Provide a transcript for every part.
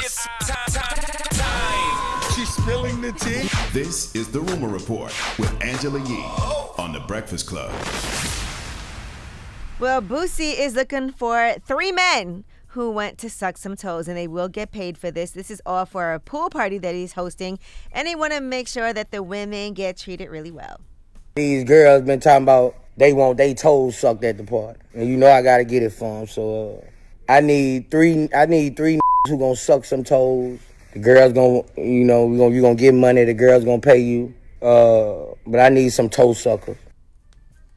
It's time. She's spilling the tea. This is The Rumor Report with Angela Yee on The Breakfast Club. Well, Boosie is looking for 3 men who went to suck some toes, and they will get paid for this. This is all for a pool party that he's hosting, and they want to make sure that the women get treated really well. These girls been talking about they want their toes sucked at the party, and you know I gotta get it for them. So I need three who gonna suck some toes. The girls gonna, you gonna get money. The girls gonna pay you. But I need some toe suckers.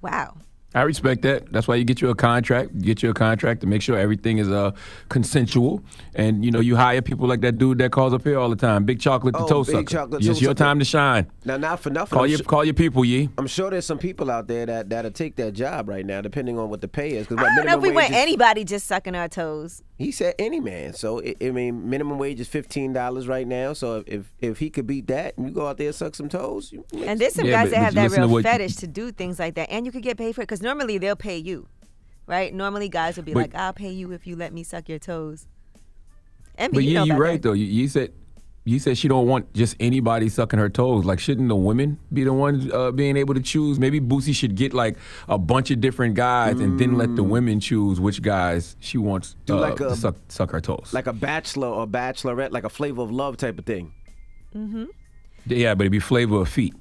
Wow. I respect that. That's why you get you a contract. Get you a contract to make sure everything is consensual. And, you hire people like that dude that calls up here all the time. Big Chocolate the toe sucker. It's your time to shine. Now, not for nothing. Call your people, Yee. I'm sure there's some people out there that'll take that job right now, depending on what the pay is. I don't know if we want anybody just sucking our toes. He said any man. So, minimum wage is $15 right now. So, if he could beat that and you go out there and suck some toes. And there's some guys that have that real fetish to do things like that. And you could get paid for it because normally they'll pay you, right? Normally guys will be like, I'll pay you if you let me suck your toes. But you're right, though. You said she don't want just anybody sucking her toes. Like, shouldn't the women be the ones being able to choose? Maybe Boosie should get, like, a bunch of different guys and then let the women choose which guys she wants to suck her toes. Like a bachelor or bachelorette, like a Flavor of Love type of thing. Mm-hmm. Yeah, but it'd be Flavor of Feet.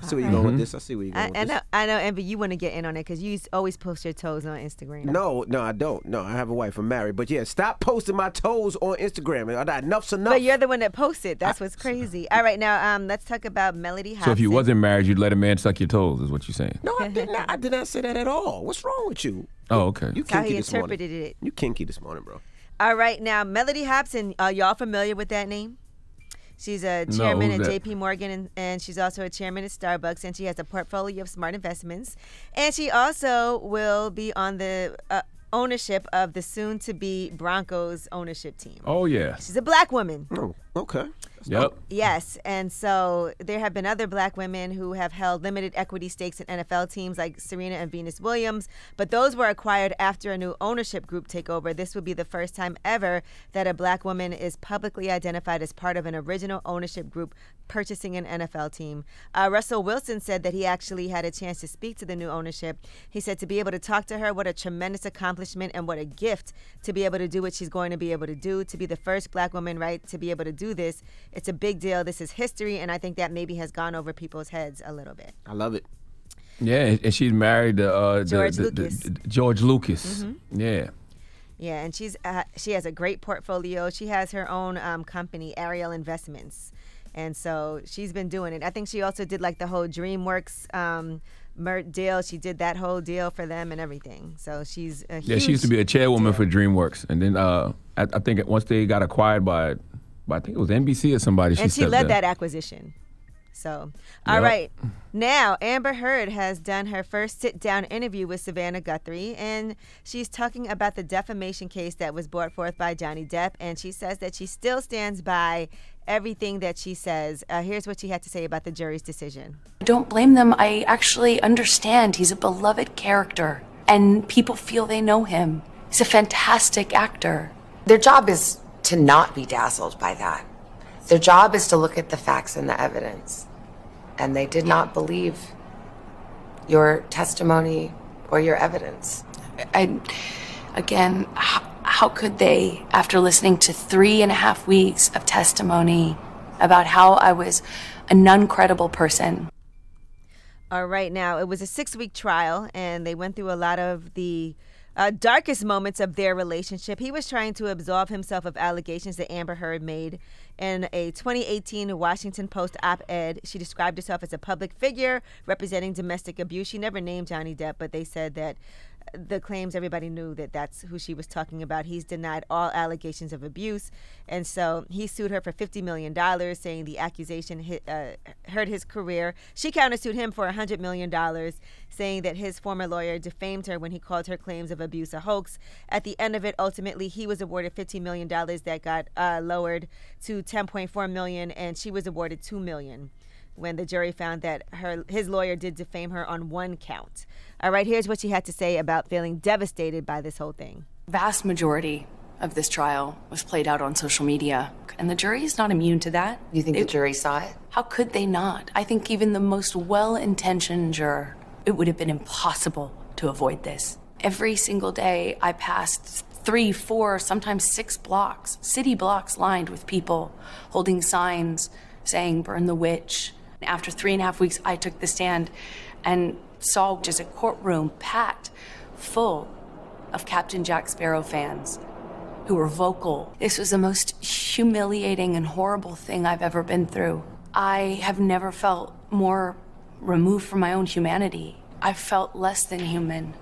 I see where you're going with this. I see where you're going with this. I know, Envy, you want to get in on it because you always post your toes on Instagram. No, I don't. No, I have a wife. I'm married. But yeah, stop posting my toes on Instagram. Enough's enough. But you're the one that posted. That's what's crazy. All right, now let's talk about Melody Hobson. So if you wasn't married, you'd let a man suck your toes, is what you're saying? No, I did not. I did not say that at all. What's wrong with you? Oh, okay. You That's how kinky he this morning. interpreted it. You kinky this morning, bro. All right, now Melody Hobson. Are y'all familiar with that name? She's a chairman at JP Morgan, and she's also a chairman at Starbucks, and she has a portfolio of smart investments. And she also will be on the ownership of the soon-to-be Broncos ownership team. Oh, yeah. She's a black woman. Oh, okay. Yep. Yes, and so there have been other black women who have held limited equity stakes in NFL teams like Serena and Venus Williams, but those were acquired after a new ownership group takeover. This would be the first time ever that a black woman is publicly identified as part of an original ownership group purchasing an NFL team. Russell Wilson said that he actually had a chance to speak to the new ownership. He said to be able to talk to her, what a tremendous accomplishment and what a gift to be able to do what she's going to be able to do, to be the first black woman, right, to be able to do this. It's a big deal. This is history, and I think that maybe has gone over people's heads a little bit. I love it. Yeah, and she's married to George Lucas. Mm-hmm. Yeah. Yeah, and she has a great portfolio. She has her own company, Ariel Investments, and so she's been doing it. I think she also did like the whole DreamWorks deal. She did that whole deal for them and everything. So she's a huge Yeah, she used to be a chairwoman for DreamWorks, and then I think once they got acquired by I think it was NBC or somebody. And she led that acquisition. So, all right. Now, Amber Heard has done her first sit-down interview with Savannah Guthrie, and she's talking about the defamation case that was brought forth by Johnny Depp, and she says that she still stands by everything that she says. Here's what she had to say about the jury's decision. I don't blame them. I actually understand. He's a beloved character, and people feel they know him. He's a fantastic actor. Their job is to not be dazzled by that. Their job is to look at the facts and the evidence. And they did not believe your testimony or your evidence. Again, how could they, after listening to 3.5 weeks of testimony about how I was a non-credible person? All right, now, it was a 6-week trial, and they went through a lot of the darkest moments of their relationship. He was trying to absolve himself of allegations that Amber Heard made. In a 2018 Washington Post op-ed, she described herself as a public figure representing domestic abuse. She never named Johnny Depp, but they said that the claims, everybody knew that that's who she was talking about. He's denied all allegations of abuse. And so he sued her for $50 million, saying the accusation hurt his career. She countersued him for $100 million, saying that his former lawyer defamed her when he called her claims of abuse a hoax. At the end of it, ultimately, he was awarded $15 million that got lowered to $10.4 million, and she was awarded $2 million. When the jury found that his lawyer did defame her on 1 count. All right, here's what she had to say about feeling devastated by this whole thing. Vast majority of this trial was played out on social media, and the jury is not immune to that. You think the jury saw it? How could they not? I think even the most well-intentioned juror, it would have been impossible to avoid this. Every single day, I passed 3, 4, sometimes 6 blocks, city blocks lined with people holding signs saying, "Burn the witch." After 3.5 weeks, I took the stand and saw just a courtroom packed full of Captain Jack Sparrow fans who were vocal. This was the most humiliating and horrible thing I've ever been through. I have never felt more removed from my own humanity. I felt less than human.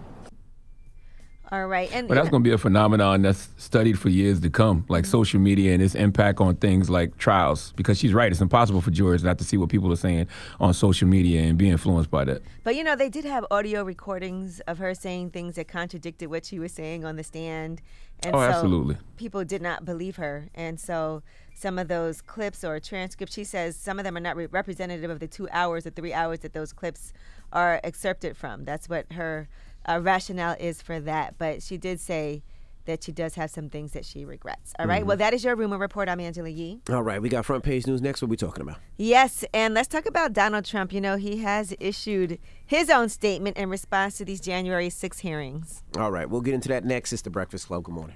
All right. And but that's going to be a phenomenon that's studied for years to come, like social media and its impact on things like trials. Because she's right, it's impossible for jurors not to see what people are saying on social media and be influenced by that. But, you know, they did have audio recordings of her saying things that contradicted what she was saying on the stand. And so absolutely. People did not believe her. And so some of those clips or transcripts, she says some of them are not representative of the 2 hours or 3 hours that those clips are excerpted from. That's what her rationale is for that. But she did say that she does have some things that she regrets. All right. Well, that is your rumor report. I'm Angela Yee. All right. We got front page news next. What are we talking about? Yes. And let's talk about Donald Trump. You know, he has issued his own statement in response to these January 6 hearings. All right. We'll get into that next. It's The Breakfast Club. Good morning.